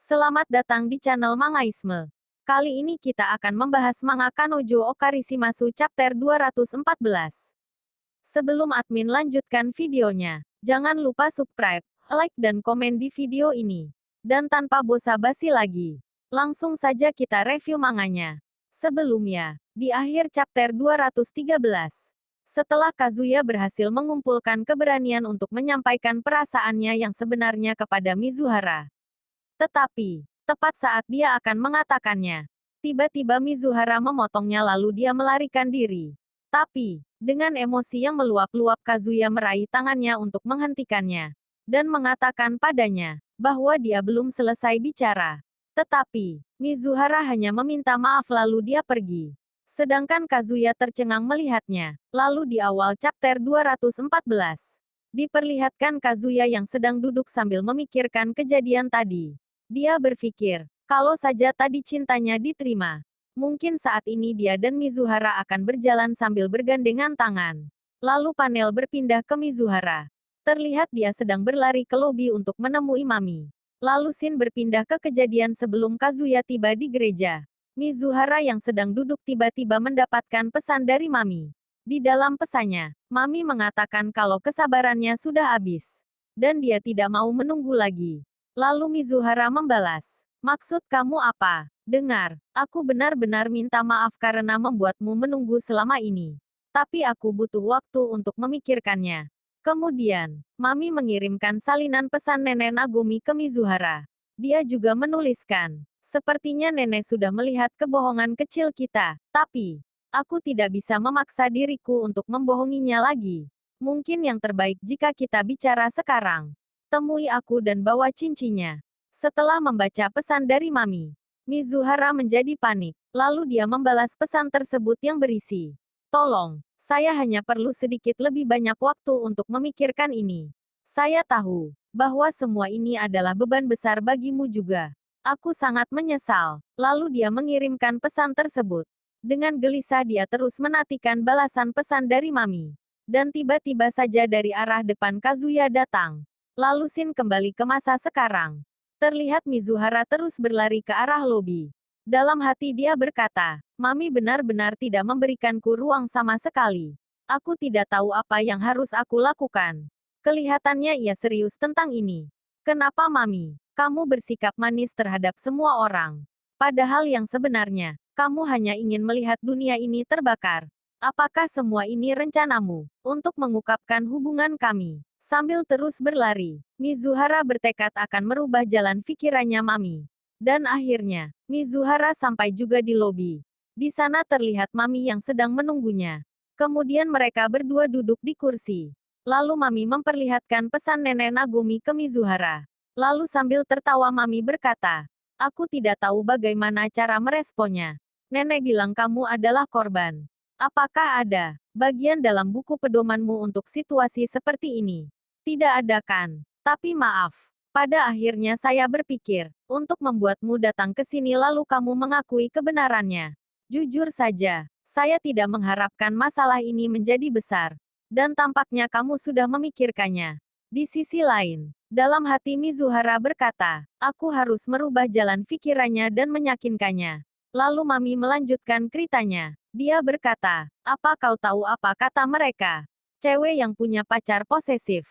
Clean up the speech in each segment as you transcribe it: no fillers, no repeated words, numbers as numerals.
Selamat datang di channel Mangaisme. Kali ini kita akan membahas manga Kanojo Okarishimasu chapter 214. Sebelum admin lanjutkan videonya, jangan lupa subscribe, like dan komen di video ini. Dan tanpa basa-basi lagi, langsung saja kita review manganya. Sebelumnya, di akhir chapter 213, setelah Kazuya berhasil mengumpulkan keberanian untuk menyampaikan perasaannya yang sebenarnya kepada Mizuhara. Tetapi, tepat saat dia akan mengatakannya, tiba-tiba Mizuhara memotongnya lalu dia melarikan diri. Tapi, dengan emosi yang meluap-luap Kazuya meraih tangannya untuk menghentikannya. Dan mengatakan padanya, bahwa dia belum selesai bicara. Tetapi, Mizuhara hanya meminta maaf lalu dia pergi. Sedangkan Kazuya tercengang melihatnya. Lalu di awal chapter 214, diperlihatkan Kazuya yang sedang duduk sambil memikirkan kejadian tadi. Dia berpikir, kalau saja tadi cintanya diterima, mungkin saat ini dia dan Mizuhara akan berjalan sambil bergandengan tangan. Lalu panel berpindah ke Mizuhara. Terlihat dia sedang berlari ke lobi untuk menemui Mami. Lalu scene berpindah ke kejadian sebelum Kazuya tiba di gereja. Mizuhara yang sedang duduk tiba-tiba mendapatkan pesan dari Mami. Di dalam pesannya, Mami mengatakan kalau kesabarannya sudah habis. Dan dia tidak mau menunggu lagi. Lalu Mizuhara membalas, maksud kamu apa? Dengar, aku benar-benar minta maaf karena membuatmu menunggu selama ini. Tapi aku butuh waktu untuk memikirkannya. Kemudian, Mami mengirimkan salinan pesan Nenek Nagomi ke Mizuhara. Dia juga menuliskan, sepertinya Nenek sudah melihat kebohongan kecil kita, tapi aku tidak bisa memaksa diriku untuk membohonginya lagi. Mungkin yang terbaik jika kita bicara sekarang. Temui aku dan bawa cincinnya. Setelah membaca pesan dari Mami, Mizuhara menjadi panik. Lalu dia membalas pesan tersebut yang berisi, tolong, saya hanya perlu sedikit lebih banyak waktu untuk memikirkan ini. Saya tahu bahwa semua ini adalah beban besar bagimu juga. Aku sangat menyesal. Lalu dia mengirimkan pesan tersebut. Dengan gelisah dia terus menantikan balasan pesan dari Mami. Dan tiba-tiba saja dari arah depan Kazuya datang. Lalu scene kembali ke masa sekarang. Terlihat Mizuhara terus berlari ke arah lobi. Dalam hati dia berkata, Mami benar-benar tidak memberikanku ruang sama sekali. Aku tidak tahu apa yang harus aku lakukan. Kelihatannya ia serius tentang ini. Kenapa Mami? Kamu bersikap manis terhadap semua orang. Padahal yang sebenarnya, kamu hanya ingin melihat dunia ini terbakar. Apakah semua ini rencanamu untuk mengungkapkan hubungan kami? Sambil terus berlari, Mizuhara bertekad akan merubah jalan pikirannya Mami. Dan akhirnya, Mizuhara sampai juga di lobi. Di sana terlihat Mami yang sedang menunggunya. Kemudian mereka berdua duduk di kursi. Lalu Mami memperlihatkan pesan Nenek Nagomi ke Mizuhara. Lalu sambil tertawa Mami berkata, aku tidak tahu bagaimana cara meresponnya. Nenek bilang kamu adalah korban. Apakah ada bagian dalam buku pedomanmu untuk situasi seperti ini? Tidak ada kan? Tapi maaf. Pada akhirnya saya berpikir, untuk membuatmu datang ke sini lalu kamu mengakui kebenarannya. Jujur saja, saya tidak mengharapkan masalah ini menjadi besar. Dan tampaknya kamu sudah memikirkannya. Di sisi lain, dalam hati Mizuhara berkata, aku harus merubah jalan pikirannya dan meyakinkannya. Lalu Mami melanjutkan ceritanya. Dia berkata, apa kau tahu apa kata mereka? Cewek yang punya pacar posesif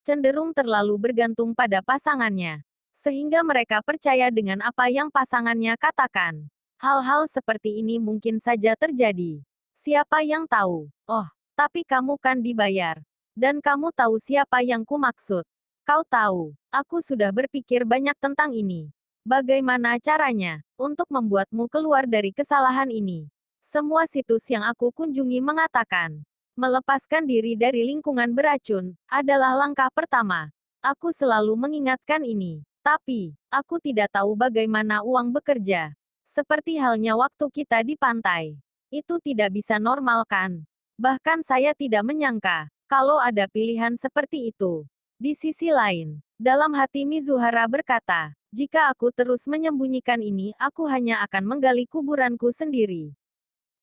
cenderung terlalu bergantung pada pasangannya. Sehingga mereka percaya dengan apa yang pasangannya katakan. Hal-hal seperti ini mungkin saja terjadi. Siapa yang tahu? Oh, tapi kamu kan dibayar. Dan kamu tahu siapa yang kumaksud. Kau tahu, aku sudah berpikir banyak tentang ini. Bagaimana caranya untuk membuatmu keluar dari kesalahan ini? Semua situs yang aku kunjungi mengatakan, melepaskan diri dari lingkungan beracun adalah langkah pertama. Aku selalu mengingatkan ini, tapi aku tidak tahu bagaimana uang bekerja. Seperti halnya waktu kita di pantai. Itu tidak bisa normal kan? Bahkan saya tidak menyangka kalau ada pilihan seperti itu. Di sisi lain, dalam hati Mizuhara berkata, jika aku terus menyembunyikan ini, aku hanya akan menggali kuburanku sendiri.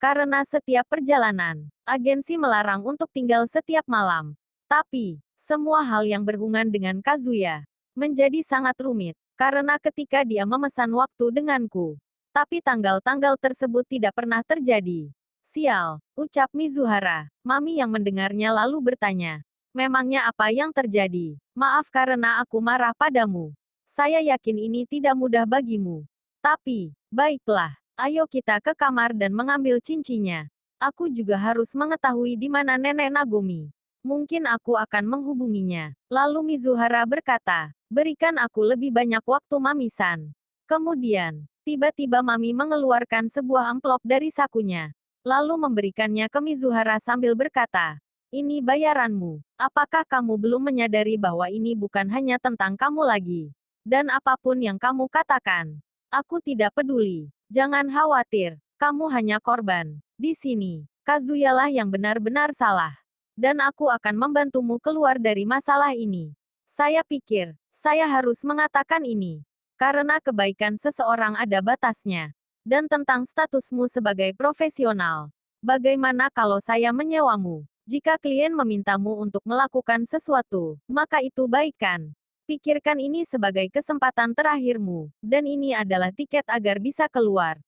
Karena setiap perjalanan, agensi melarang untuk tinggal setiap malam. Tapi, semua hal yang berhubungan dengan Kazuya menjadi sangat rumit. Karena ketika dia memesan waktu denganku. Tapi tanggal-tanggal tersebut tidak pernah terjadi. Sial, ucap Mizuhara. Mami yang mendengarnya lalu bertanya. Memangnya apa yang terjadi? Maaf karena aku marah padamu. Saya yakin ini tidak mudah bagimu. Tapi, baiklah. Ayo kita ke kamar dan mengambil cincinnya. Aku juga harus mengetahui di mana nenek Nagomi. Mungkin aku akan menghubunginya. Lalu Mizuhara berkata, berikan aku lebih banyak waktu Mami-san. Kemudian, tiba-tiba Mami mengeluarkan sebuah amplop dari sakunya. Lalu memberikannya ke Mizuhara sambil berkata, ini bayaranmu. Apakah kamu belum menyadari bahwa ini bukan hanya tentang kamu lagi? Dan apapun yang kamu katakan, aku tidak peduli. Jangan khawatir, kamu hanya korban. Di sini, Kazuya-lah yang benar-benar salah. Dan aku akan membantumu keluar dari masalah ini. Saya pikir, saya harus mengatakan ini. Karena kebaikan seseorang ada batasnya. Dan tentang statusmu sebagai profesional. Bagaimana kalau saya menyewamu? Jika klien memintamu untuk melakukan sesuatu, maka itu baik kan? Pikirkan ini sebagai kesempatan terakhirmu, dan ini adalah tiket agar bisa keluar.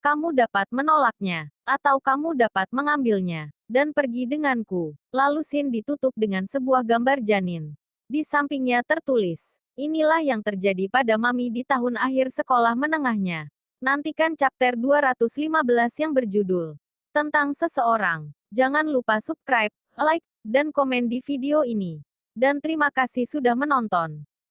Kamu dapat menolaknya, atau kamu dapat mengambilnya, dan pergi denganku. Lalu scene ditutup dengan sebuah gambar janin. Di sampingnya tertulis, inilah yang terjadi pada Mami di tahun akhir sekolah menengahnya. Nantikan chapter 215 yang berjudul tentang seseorang. Jangan lupa subscribe, like, dan komen di video ini. Dan terima kasih sudah menonton.